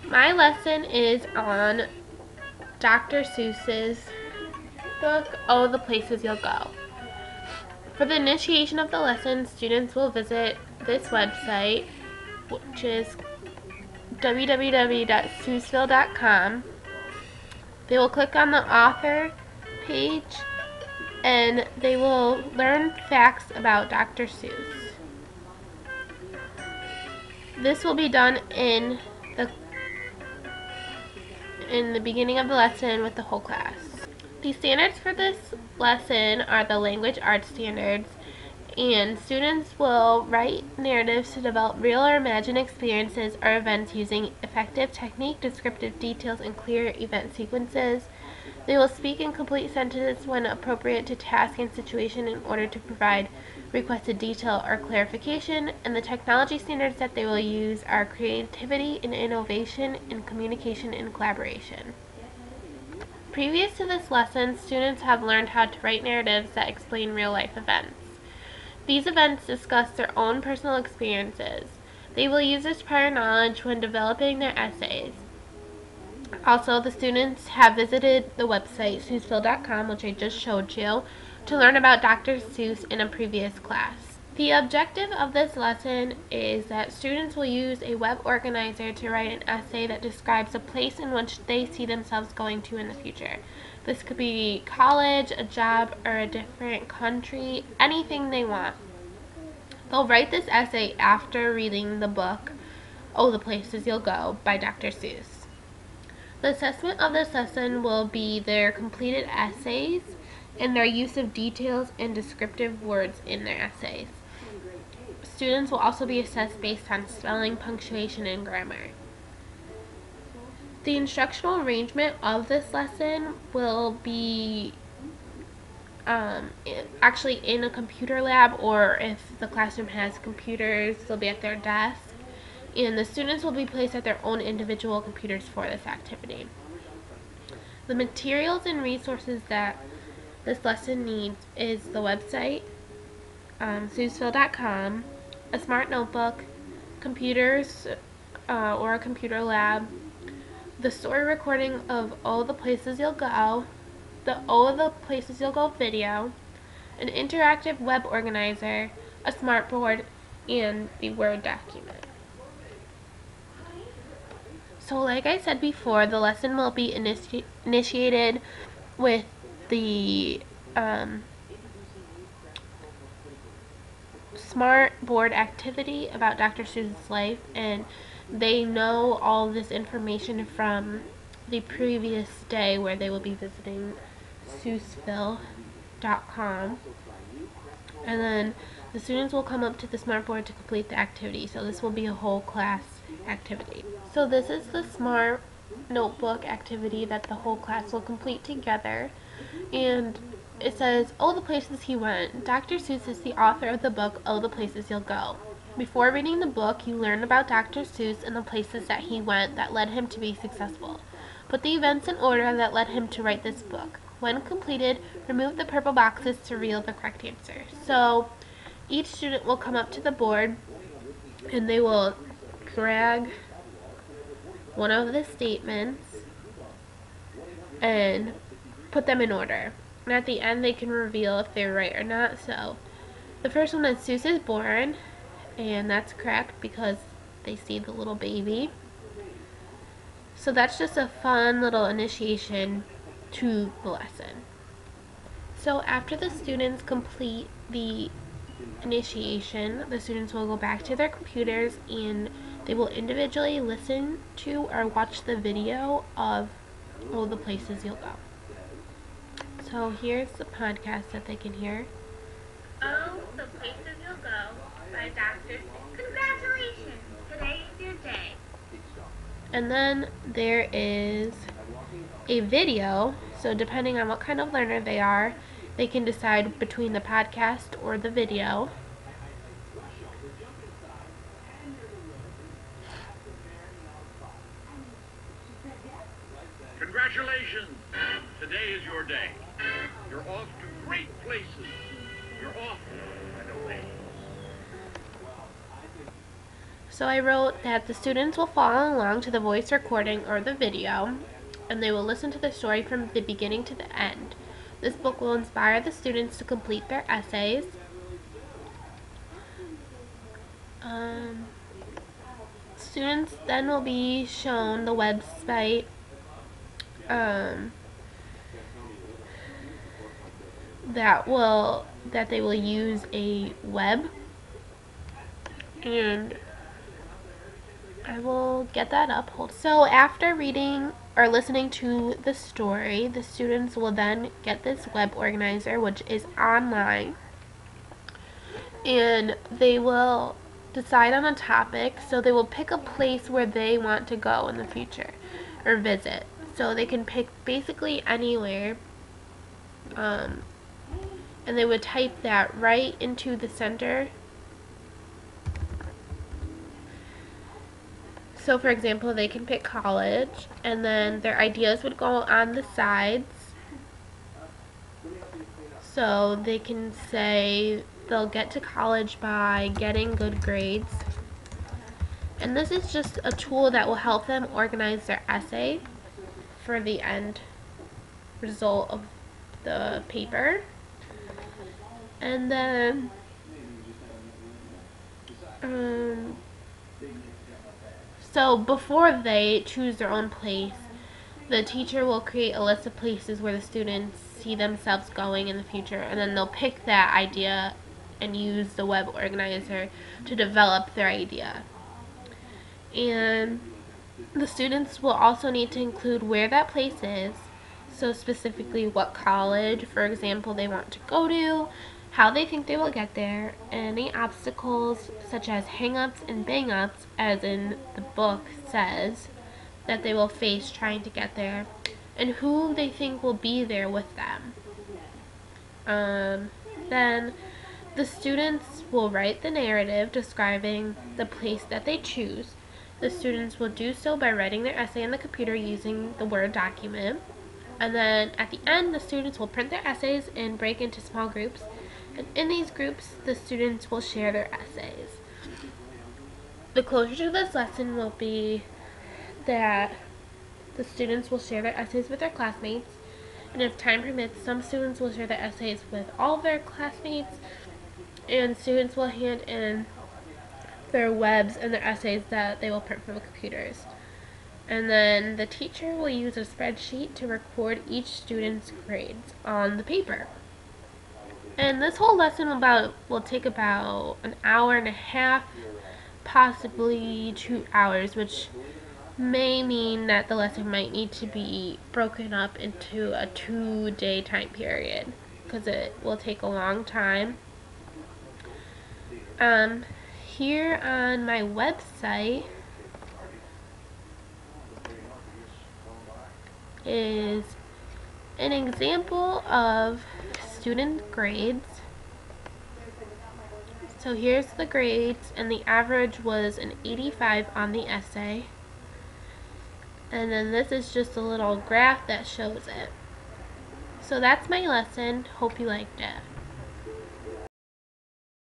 My lesson is on Dr. Seuss's book, Oh, the Places You'll Go. For the initiation of the lesson, students will visit this website, which is www.seussville.com. They will click on the author page and they will learn facts about Dr. Seuss. This will be done in the beginning of the lesson with the whole class. The standards for this lesson are the language arts standards, and students will write narratives to develop real or imagined experiences or events using effective technique, descriptive details, and clear event sequences. They will speak in complete sentences when appropriate to task and situation in order to provide requested detail or clarification, and the technology standards that they will use are creativity and innovation in communication and collaboration. Previous to this lesson, students have learned how to write narratives that explain real-life events. These events discuss their own personal experiences. They will use this prior knowledge when developing their essays. Also, the students have visited the website Seussville.com, which I just showed you, to learn about Dr. Seuss in a previous class. The objective of this lesson is that students will use a web organizer to write an essay that describes a place in which they see themselves going to in the future. This could be college, a job, or a different country, anything they want. They'll write this essay after reading the book, Oh, the Places You'll Go by Dr. Seuss. The assessment of this lesson will be their completed essays and their use of details and descriptive words in their essays. Students will also be assessed based on spelling, punctuation, and grammar. The instructional arrangement of this lesson will be actually in a computer lab, or if the classroom has computers, they'll be at their desk. And the students will be placed at their own individual computers for this activity. The materials and resources that this lesson needs is the website, Seussville.com, a smart notebook, computers or a computer lab, the story recording of Oh, the Places You'll Go, the Oh, the Places You'll Go video, an interactive web organizer, a smartboard, and the Word document. So like I said before, the lesson will be initiated with the smart board activity about Dr. Seuss's life, and they know all this information from the previous day where they will be visiting Seussville.com, and then the students will come up to the smart board to complete the activity. So this will be a whole class activity. So this is the smart notebook activity that the whole class will complete together, and it says, Oh, the Places He Went. Dr. Seuss is the author of the book, Oh, the Places You'll Go. Before reading the book, you learn about Dr. Seuss and the places that he went that led him to be successful. Put the events in order that led him to write this book. When completed, remove the purple boxes to reveal the correct answer. So each student will come up to the board and they will drag one of the statements and put them in order. And at the end they can reveal if they're right or not. So the first one is Seuss is born, and that's correct because they see the little baby. So that's just a fun little initiation to the lesson. So after the students complete the initiation, the students will go back to their computers and they will individually listen to or watch the video of all the places you'll go. So here's the podcast that they can hear. Oh, the Places You'll Go by Dr. Seuss. Congratulations! Today is your day. And then there is a video, so depending on what kind of learner they are, they can decide between the podcast or the video. Congratulations! Today is your day. You're off to great places. You're off and away. So I wrote that the students will follow along to the voice recording or the video, and they will listen to the story from the beginning to the end. This book will inspire the students to complete their essays. Students then will be shown the website that they will use a web, and I will get that up. So after reading or listening to the story, the students will then get this web organizer, which is online, and they will decide on a topic. So they will pick a place where they want to go in the future or visit. So they can pick basically anywhere, and they would type that right into the center. So for example, they can pick college, and then their ideas would go on the sides. So they can say they'll get to college by getting good grades. And this is just a tool that will help them organize their essay for the end result of the paper. And then so before they choose their own place, the teacher will create a list of places where the students see themselves going in the future, and then they'll pick that idea and use the web organizer to develop their idea. And the students will also need to include where that place is, so specifically what college, for example, they want to go to, how they think they will get there, any obstacles such as hang-ups and bang-ups, as in the book says, that they will face trying to get there, and who they think will be there with them. Then the students will write the narrative describing the place that they choose. The students will do so by writing their essay on the computer using the Word document. And then at the end, the students will print their essays and break into small groups. And in these groups, the students will share their essays. The closure to this lesson will be that the students will share their essays with their classmates. And if time permits, some students will share their essays with all of their classmates. And students will hand in their webs and their essays that they will print from the computers. And then the teacher will use a spreadsheet to record each student's grades on the paper. And this whole lesson will take about an hour and a half, possibly 2 hours, which may mean that the lesson might need to be broken up into a 2-day time period, because it will take a long time. Here on my website is an example of student grades. So here's the grades, and the average was an 85 on the essay. And then this is just a little graph that shows it. So that's my lesson. Hope you liked it.